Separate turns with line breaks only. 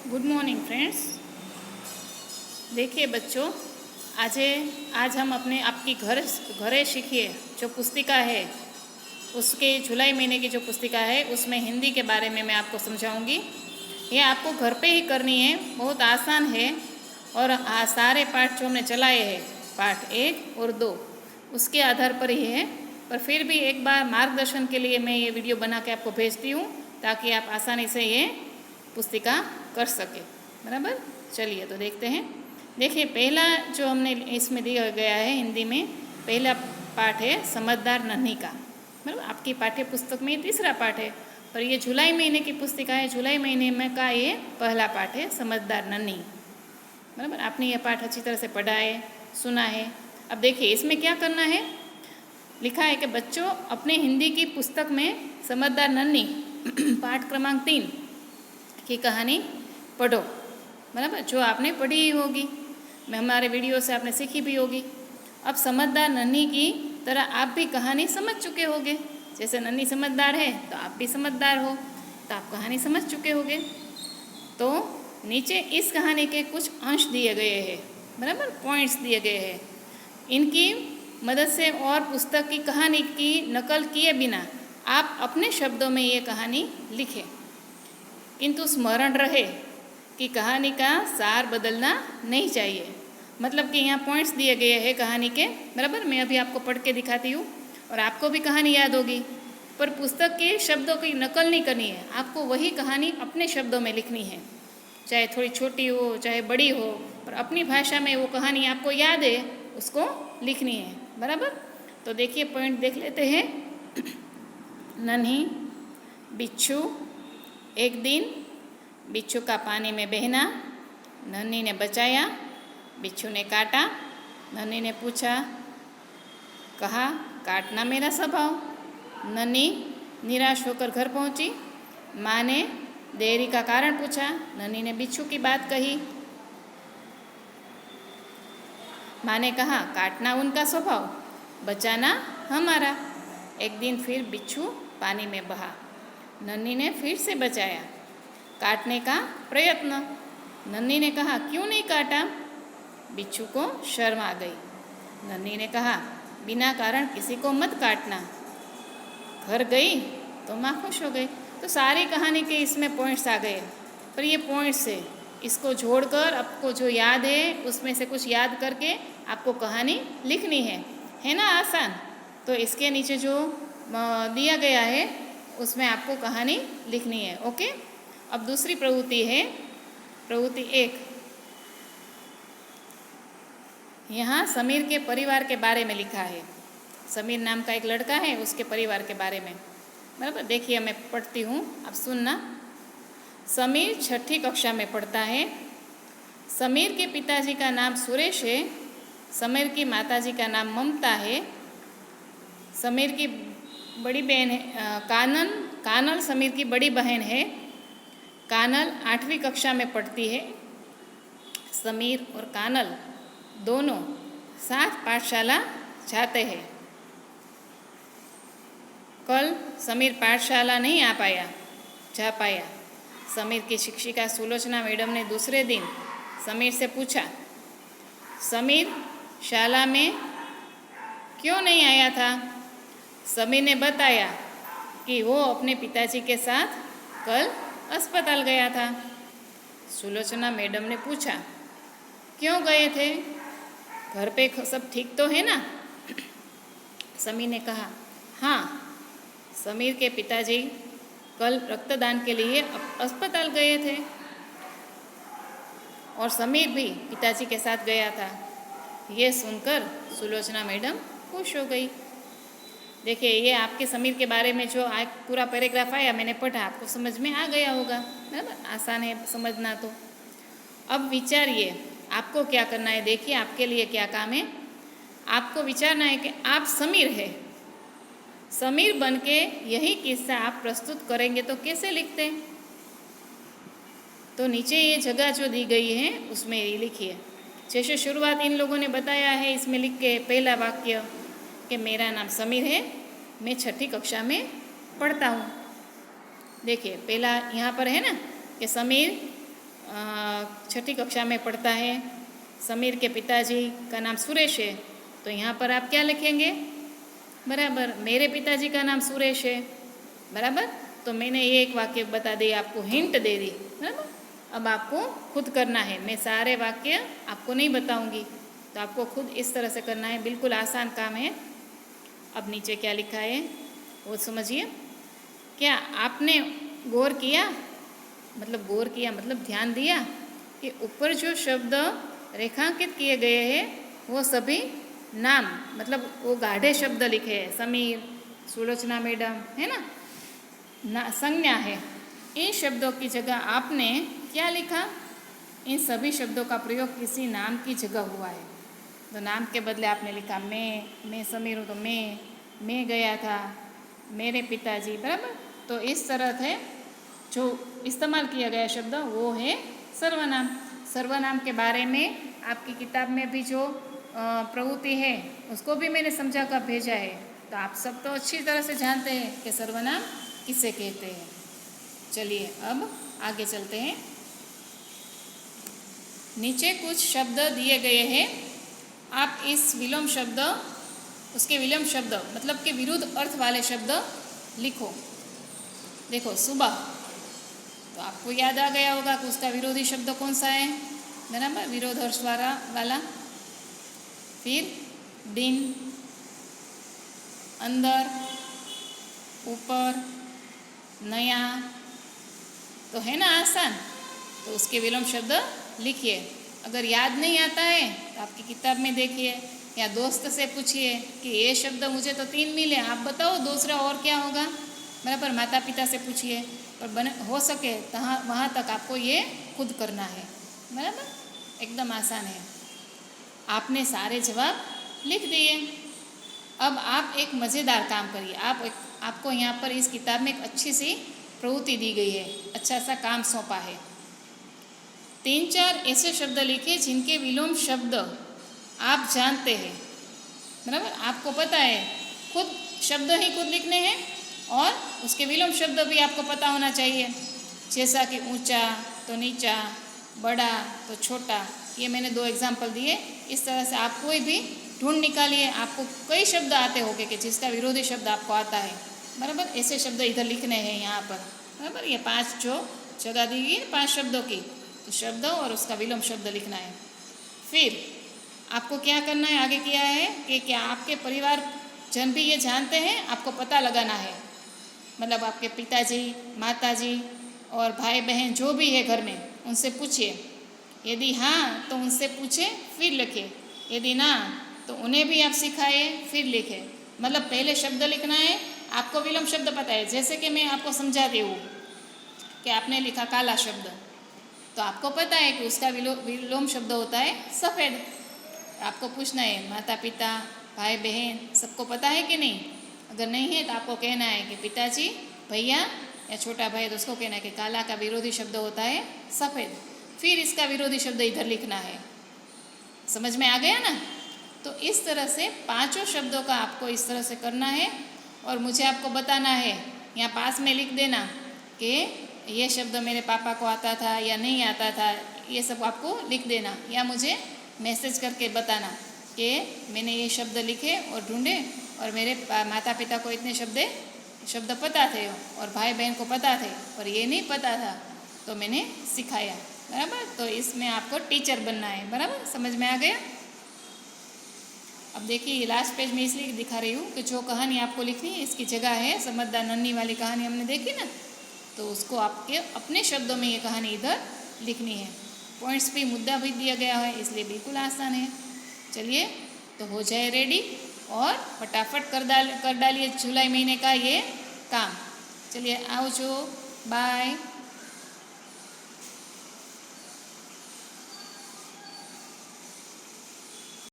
Good morning friends. देखिए बच्चों, आज हम अपने आपकी घरे सीखिए जो पुस्तिका है, उसके जुलाई महीने की जो पुस्तिका है उसमें हिंदी के बारे में मैं आपको समझाऊंगी। ये आपको घर पे ही करनी है, बहुत आसान है। और सारे पाठ जो हमने चलाए हैं, पाठ 1 और 2, उसके आधार पर ही है। पर फिर भी एक बार मार्गदर्शन के लिए मैं ये वीडियो बना के आपको भेजती हूँ ताकि आप आसानी से ये पुस्तिका कर सके। बराबर, चलिए तो देखते हैं। देखिए, पहला जो हमने इसमें दिया गया है हिंदी में, पहला पाठ है समझदार नन्ही का। बराबर, आपकी पाठ्य पुस्तक में तीसरा पाठ है, पर ये जुलाई महीने की पुस्तिका है। जुलाई महीने में का ये पहला पाठ है, समझदार नन्ही। बराबर, आपने यह पाठ अच्छी तरह से पढ़ा है, सुना है। अब देखिए इसमें क्या करना है। लिखा है कि बच्चों अपने हिंदी की पुस्तक में समझदार नन्ही पाठ क्रमांक 3 की कहानी पढ़ो। बराबर, जो आपने पढ़ी ही होगी, मैं हमारे वीडियो से आपने सीखी भी होगी। अब समझदार नन्ही की तरह आप भी कहानी समझ चुके होगे। जैसे नन्ही समझदार है तो आप भी समझदार हो, तो आप कहानी समझ चुके होगे। तो नीचे इस कहानी के कुछ अंश दिए गए हैं, बराबर, पॉइंट्स दिए गए हैं। इनकी मदद से और पुस्तक की कहानी की नकल किए बिना आप अपने शब्दों में ये कहानी लिखें, किंतु स्मरण रहे कि कहानी का सार बदलना नहीं चाहिए। मतलब कि यहाँ पॉइंट्स दिए गए हैं कहानी के, बराबर। मैं अभी आपको पढ़ के दिखाती हूँ और आपको भी कहानी याद होगी, पर पुस्तक के शब्दों की नकल नहीं करनी है। आपको वही कहानी अपने शब्दों में लिखनी है, चाहे थोड़ी छोटी हो चाहे बड़ी हो, पर अपनी भाषा में वो कहानी आपको याद है उसको लिखनी है। बराबर, तो देखिए पॉइंट देख लेते हैं। नन्ही, बिच्छू। एक दिन बिच्छू का पानी में बहना, नन्ही ने बचाया, बिच्छू ने काटा। नन्ही ने पूछा, कहा काटना मेरा स्वभाव। नन्ही निराश होकर घर पहुंची। माँ ने देरी का कारण पूछा। नन्ही ने बिच्छू की बात कही। माँ ने कहा काटना उनका स्वभाव, बचाना हमारा। एक दिन फिर बिच्छू पानी में बहा, नन्ही ने फिर से बचाया। काटने का प्रयत्न, नन्ही ने कहा क्यों नहीं काटा। बिच्छू को शर्म आ गई। नन्ही ने कहा बिना कारण किसी को मत काटना। घर गई तो माँ खुश हो गई। तो सारी कहानी के इसमें पॉइंट्स आ गए, पर ये पॉइंट्स है, इसको जोड़कर आपको जो याद है उसमें से कुछ याद करके आपको कहानी लिखनी है ना, आसान। तो इसके नीचे जो दिया गया है उसमें आपको कहानी लिखनी है। ओके, अब दूसरी प्रवृत्ति है, प्रवृत्ति 1। यहाँ समीर के परिवार के बारे में लिखा है। समीर नाम का एक लड़का है, उसके परिवार के बारे में। बराबर, देखिए मैं पढ़ती हूँ, आप सुनना। समीर 6ठी कक्षा में पढ़ता है। समीर के पिताजी का नाम सुरेश है। समीर की माताजी का नाम ममता है। समीर की बड़ी बहन है कानल समीर की बड़ी बहन है। कानल 8वीं कक्षा में पढ़ती है। समीर और कानल दोनों साथ पाठशाला जाते हैं। कल समीर पाठशाला नहीं जा पाया। समीर की शिक्षिका सुलोचना मैडम ने दूसरे दिन समीर से पूछा, समीर शाला में क्यों नहीं आया था। समीर ने बताया कि वो अपने पिताजी के साथ कल अस्पताल गया था। सुलोचना मैडम ने पूछा, क्यों गए थे, घर पे सब ठीक तो है ना। समीर ने कहा, हाँ, समीर के पिताजी कल रक्तदान के लिए अस्पताल गए थे और समीर भी पिताजी के साथ गया था। ये सुनकर सुलोचना मैडम खुश हो गई। देखिए, ये आपके समीर के बारे में जो पूरा पैराग्राफ आया मैंने पढ़ा, आपको समझ में आ गया होगा। बराबर, आसान है समझना। तो अब विचारिए आपको क्या करना है। देखिए आपके लिए क्या काम है। आपको विचारना है कि आप समीर है, समीर बन के यही किस्सा आप प्रस्तुत करेंगे तो कैसे लिखते हैं। तो नीचे ये जगह जो दी गई है उसमें ये लिखिए। जैसे शुरुआत इन लोगों ने बताया है, इसमें लिख के पहला वाक्य कि मेरा नाम समीर है, मैं 6ठी कक्षा में पढ़ता हूँ। देखिए पहला यहाँ पर है ना कि समीर छठी कक्षा में पढ़ता है, समीर के पिताजी का नाम सुरेश है, तो यहाँ पर आप क्या लिखेंगे? बराबर, मेरे पिताजी का नाम सुरेश है। बराबर, तो मैंने ये एक वाक्य बता दी, आपको हिंट दे दी। बराबर, अब आपको खुद करना है, मैं सारे वाक्य आपको नहीं बताऊंगी, तो आपको खुद इस तरह से करना है। बिल्कुल आसान काम है। अब नीचे क्या लिखा है वो समझिए। क्या आपने गौर किया, मतलब गौर किया मतलब ध्यान दिया कि ऊपर जो शब्द रेखांकित किए गए हैं वो सभी नाम, मतलब वो गाढ़े शब्द लिखे हैं, समीर, सुलोचना मैडम, है ना, संज्ञा है। इन शब्दों की जगह आपने क्या लिखा? इन सभी शब्दों का प्रयोग किसी नाम की जगह हुआ है, तो नाम के बदले आपने लिखा मैं समीर हूँ तो मैं गया था, मेरे पिताजी। बराबर, तो इस तरह से जो इस्तेमाल किया गया शब्द वो है सर्वनाम। सर्वनाम के बारे में आपकी किताब में भी जो प्रवृत्ति है उसको भी मैंने समझा कर भेजा है, तो आप सब तो अच्छी तरह से जानते हैं कि सर्वनाम किसे कहते हैं। चलिए अब आगे चलते हैं। नीचे कुछ शब्द दिए गए हैं, आप इस विलोम शब्द, उसके विलोम शब्द मतलब के विरुद्ध अर्थ वाले शब्द लिखो। देखो सुबह, तो आपको याद आ गया होगा कि उसका विरोधी शब्द कौन सा है? बराबर, विरोध अर्थ वाला। फिर दिन, अंदर, ऊपर, नया, तो है ना आसान, तो उसके विलोम शब्द लिखिए। अगर याद नहीं आता है तो आपकी किताब में देखिए या दोस्त से पूछिए कि ये शब्द मुझे तो 3 मिले, आप बताओ दूसरा और क्या होगा। बराबर, माता पिता से पूछिए, और हो सके तो वहाँ तक आपको ये खुद करना है। बराबर, एकदम आसान है। आपने सारे जवाब लिख दिए। अब आप एक मज़ेदार काम करिए। आपको यहाँ पर इस किताब में एक अच्छी सी प्रवृत्ति दी गई है, अच्छा सा काम सौंपा है। 3-4 ऐसे शब्द लिखे जिनके विलोम शब्द आप जानते हैं। बराबर, आपको पता है, खुद शब्द ही खुद लिखने हैं और उसके विलोम शब्द भी आपको पता होना चाहिए, जैसा कि ऊंचा तो नीचा, बड़ा तो छोटा। ये मैंने 2 एग्जाम्पल दिए। इस तरह से आप कोई भी ढूंढ निकालिए, आपको कई शब्द आते होंगे कि जिसका विरोधी शब्द आपको आता है। बराबर, ऐसे शब्द इधर लिखने हैं यहाँ पर। बराबर, ये 5 जो जगह दी गई 5 शब्दों की, तो शब्द और उसका विलोम शब्द लिखना है। फिर आपको क्या करना है, आगे किया है कि क्या आपके परिवार जन भी ये जानते हैं, आपको पता लगाना है। मतलब आपके पिताजी, माताजी और भाई बहन जो भी है घर में, उनसे पूछिए। यदि हाँ तो उनसे पूछे फिर लिखे, यदि ना तो उन्हें भी आप सिखाइए फिर लिखे। मतलब पहले शब्द लिखना है, आपको विलोम शब्द पता है। जैसे कि मैं आपको समझाती हूँ कि आपने लिखा काला शब्द, तो आपको पता है कि उसका विलोम शब्द होता है सफ़ेद। आपको पूछना है माता पिता, भाई बहन सबको पता है कि नहीं। अगर नहीं है तो आपको कहना है कि पिताजी, भैया या छोटा भाई, तो उसको कहना है कि काला का विरोधी शब्द होता है सफ़ेद। फिर इसका विरोधी शब्द इधर लिखना है। समझ में आ गया ना? तो इस तरह से 5 शब्दों का आपको इस तरह से करना है और मुझे आपको बताना है, यहाँ पास में लिख देना कि ये शब्द मेरे पापा को आता था या नहीं आता था, ये सब आपको लिख देना, या मुझे मैसेज करके बताना कि मैंने ये शब्द लिखे और ढूंढे और मेरे माता पिता को इतने शब्द पता थे और भाई बहन को पता थे और ये नहीं पता था तो मैंने सिखाया। बराबर, तो इसमें आपको टीचर बनना है। बराबर, समझ में आ गया? अब देखिए ये लास्ट पेज में इसलिए दिखा रही हूँ कि जो कहानी आपको लिखनी है इसकी जगह है समझदार नन्ही वाली कहानी हमने देखी ना, तो उसको आपके अपने शब्दों में ये कहानी इधर लिखनी है। पॉइंट्स भी, मुद्दा भी दिया गया है, इसलिए बिल्कुल आसान है। चलिए तो हो जाए रेडी और फटाफट कर डालिए जुलाई महीने का ये काम। चलिए आओ जो, बाय।